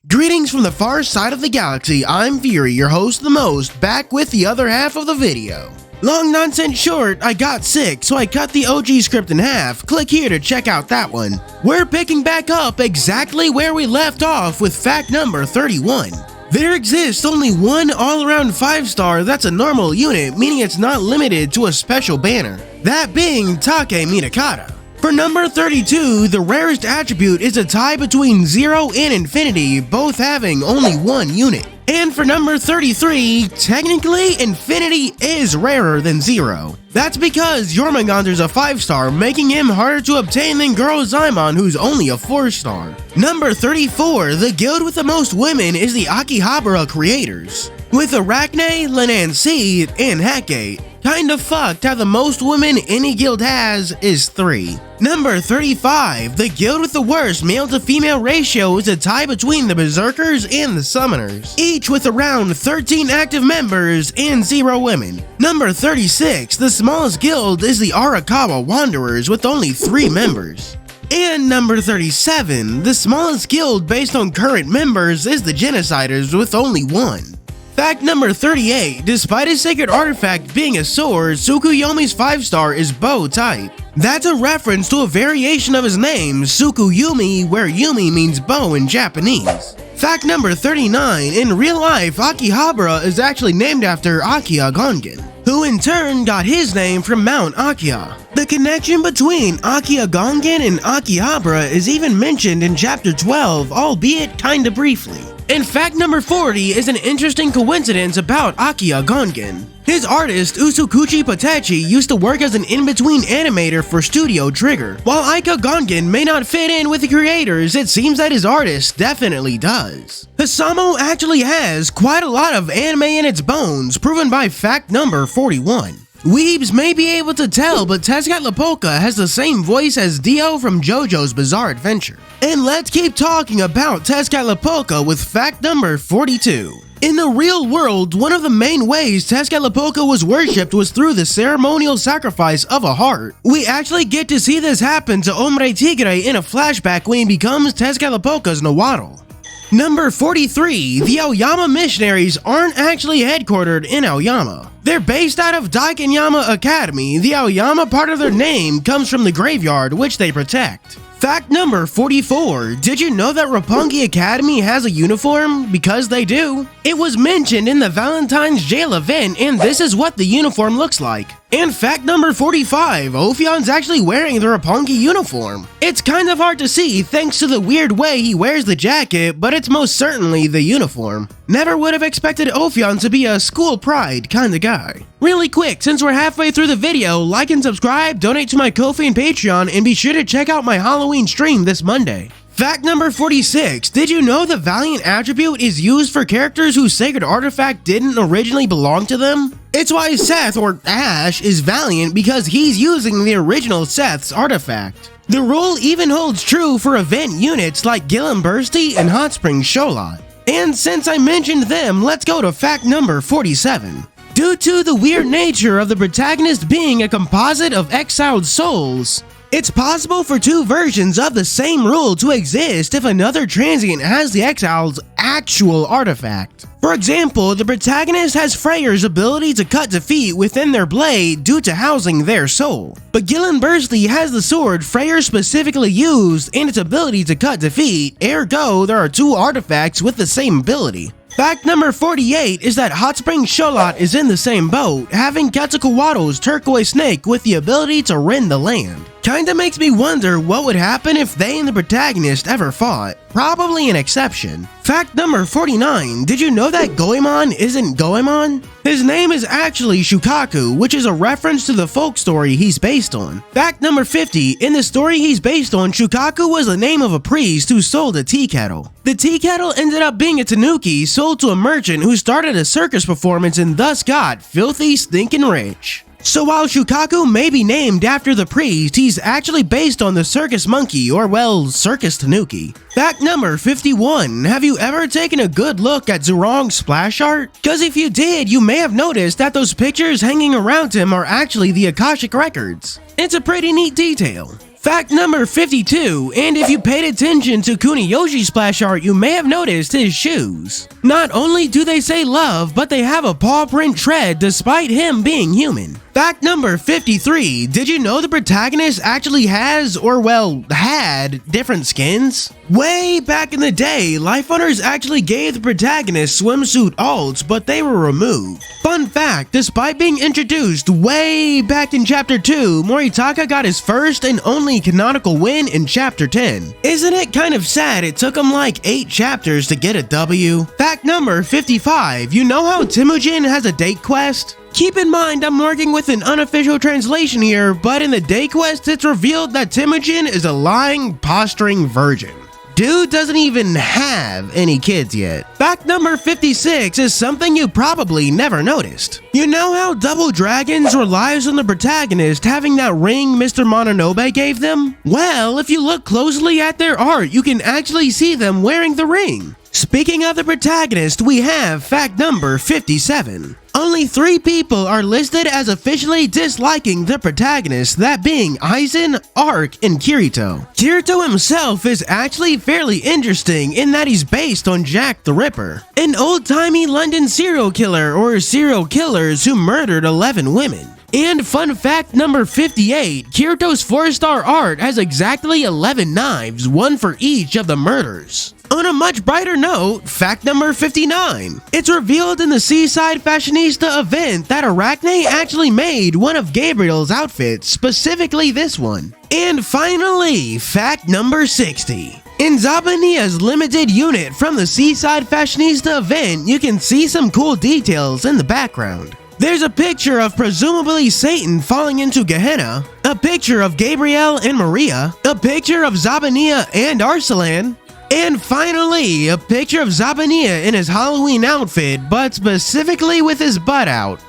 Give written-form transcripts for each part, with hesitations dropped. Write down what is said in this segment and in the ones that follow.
Greetings from the far side of the galaxy, I'm FUURI, your host the most, back with the other half of the video. Long nonsense short, I got sick, so I cut the OG script in half. Click here to check out that one. We're picking back up exactly where we left off with fact number 31. There exists only one all-around 5-star that's a normal unit, meaning it's not limited to a special banner. That being Take Minakata. For number 32, the rarest attribute is a tie between 0 and Infinity, both having only one unit. And for number 33, technically Infinity is rarer than 0. That's because Jormungandr's a 5-star, making him harder to obtain than Girl Zaimon, who's only a 4-star. Number 34, the guild with the most women is the Akihabara creators, with Arachne, Lenansi, and Hecate. Kinda fucked how the most women any guild has is 3. Number 35, the guild with the worst male to female ratio is a tie between the Berserkers and the Summoners, each with around 13 active members and 0 women. Number 36, the smallest guild is the Arakawa Wanderers with only 3 members. And number 37, the smallest guild based on current members is the Genociders with only 1. Fact number 38, despite his sacred artifact being a sword, Tsukuyomi's 5-star is bow type. That's a reference to a variation of his name, Tsukuyumi, where Yumi means bow in Japanese. Fact number 39, in real life, Akihabara is actually named after Akiya Gongen, who in turn got his name from Mount Akiya. The connection between Akiya Gongen and Akihabara is even mentioned in chapter 12, albeit kinda briefly. And fact number 40 is an interesting coincidence about Akiya Gongen. His artist, Usukuchi Potechi, used to work as an in-between animator for Studio Trigger. While Akiya Gongen may not fit in with the creators, it seems that his artist definitely does. HOUSAMO actually has quite a lot of anime in its bones, proven by fact number 41. Weebs may be able to tell, but Tezcatlipoca has the same voice as Dio from JoJo's Bizarre Adventure. And let's keep talking about Tezcatlipoca with fact number 42. In the real world, one of the main ways Tezcatlipoca was worshipped was through the ceremonial sacrifice of a heart. We actually get to see this happen to Hombre Tigre in a flashback when he becomes Tezcatlipoca's Nahuatl. Number 43, the Aoyama missionaries aren't actually headquartered in Aoyama. They're based out of Daikanyama Academy. The Aoyama part of their name comes from the graveyard, which they protect. Fact number 44, did you know that Roppongi Academy has a uniform? Because they do. It was mentioned in the Valentine's Jail event, and this is what the uniform looks like. And fact number 45, Ophion's actually wearing the Roppongi uniform. It's kind of hard to see thanks to the weird way he wears the jacket, but it's most certainly the uniform. Never would have expected Ophion to be a school pride kinda guy. Really quick, since we're halfway through the video, like and subscribe, donate to my Ko-fi and Patreon, and be sure to check out my Halloween stream this Monday. Fact number 46, did you know the Valiant attribute is used for characters whose sacred artifact didn't originally belong to them? It's why Seth, or Ash, is Valiant because he's using the original Seth's artifact. The rule even holds true for event units like Gillen Bursty and Hot Springs Sholot. And since I mentioned them, let's go to fact number 47. Due to the weird nature of the protagonist being a composite of exiled souls, it's possible for 2 versions of the same rule to exist if another transient has the exiled's actual artifact. For example, the protagonist has Freyr's ability to cut defeat within their blade due to housing their soul. But Gillen Bursty has the sword Freyr specifically used and its ability to cut defeat, ergo there are 2 artifacts with the same ability. Fact number 48 is that Hot Springs Sholot is in the same boat, having Quetzalcoatl's turquoise snake with the ability to rend the land. Kinda makes me wonder what would happen if they and the protagonist ever fought. Probably an exception. Fact number 49, did you know that Goemon isn't Goemon? His name is actually Shukaku, which is a reference to the folk story he's based on. Fact number 50, in the story he's based on, Shukaku was the name of a priest who sold a tea kettle. The tea kettle ended up being a tanuki sold to a merchant who started a circus performance and thus got filthy stinking rich. So while Shukaku may be named after the priest, he's actually based on the circus monkey, or well, circus tanuki. Fact number 51, have you ever taken a good look at Zurong's splash art? Cause if you did, you may have noticed that those pictures hanging around him are actually the Akashic records. It's a pretty neat detail. Fact number 52, and if you paid attention to Kuniyoshi's splash art, you may have noticed his shoes. Not only do they say love, but they have a paw print tread despite him being human. Fact number 53, did you know the protagonist actually has, or well, had different skins? Way back in the day, Life Runners actually gave the protagonist swimsuit alts, but they were removed. Fun fact, despite being introduced way back in Chapter 2, Moritaka got his first and only canonical win in Chapter 10. Isn't it kind of sad it took him like 8 chapters to get a W? Fact number 55, you know how Temujin has a date quest? Keep in mind, I'm working with an unofficial translation here, but in the day quest, it's revealed that Temujin is a lying, posturing virgin. Dude doesn't even have any kids yet. Fact number 56 is something you probably never noticed. You know how Double Dragons relies on the protagonist having that ring Mr. Mononobe gave them? Well, if you look closely at their art, you can actually see them wearing the ring. Speaking of the protagonist, we have fact number 57. Only 3 people are listed as officially disliking the protagonist, that being Aizen, Ark, and Kirito. Kirito himself is actually fairly interesting in that he's based on Jack the Ripper, an old-timey London serial killer or serial killers who murdered 11 women. And fun fact number 58, Kirito's 4-star art has exactly 11 knives, one for each of the murders. On a much brighter note, fact number 59. It's revealed in the Seaside Fashionista event that Arachne actually made one of Gabriel's outfits, specifically this one. And finally, fact number 60. In Zabania's limited unit from the Seaside Fashionista event, you can see some cool details in the background. There's a picture of presumably Satan falling into Gehenna, a picture of Gabriel and Maria, a picture of Zabania and Arsalan, and finally, a picture of Zabania in his Halloween outfit, but specifically with his butt out.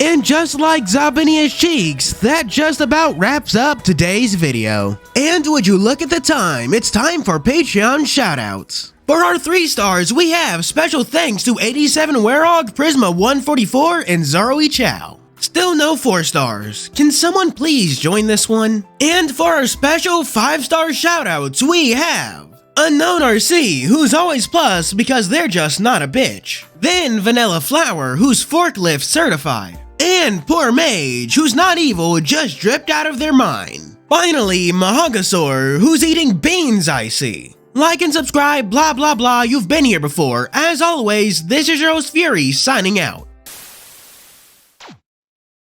And just like Zabania's cheeks, that just about wraps up today's video. And would you look at the time, it's time for Patreon shoutouts. For our 3 stars, we have special thanks to 87 Werog, Prisma 144, and Zaroi Chow. Still no 4 stars. Can someone please join this one? And for our special 5-star shoutouts, we have Unknown RC, who's always plus because they're just not a bitch. Then Vanilla Flower, who's forklift certified. And Poor Mage, who's not evil, just dripped out of their mind. Finally, Mahagasaur, who's eating beans, I see. Like and subscribe, blah blah blah, you've been here before. As always, this is your host FUURI, signing out.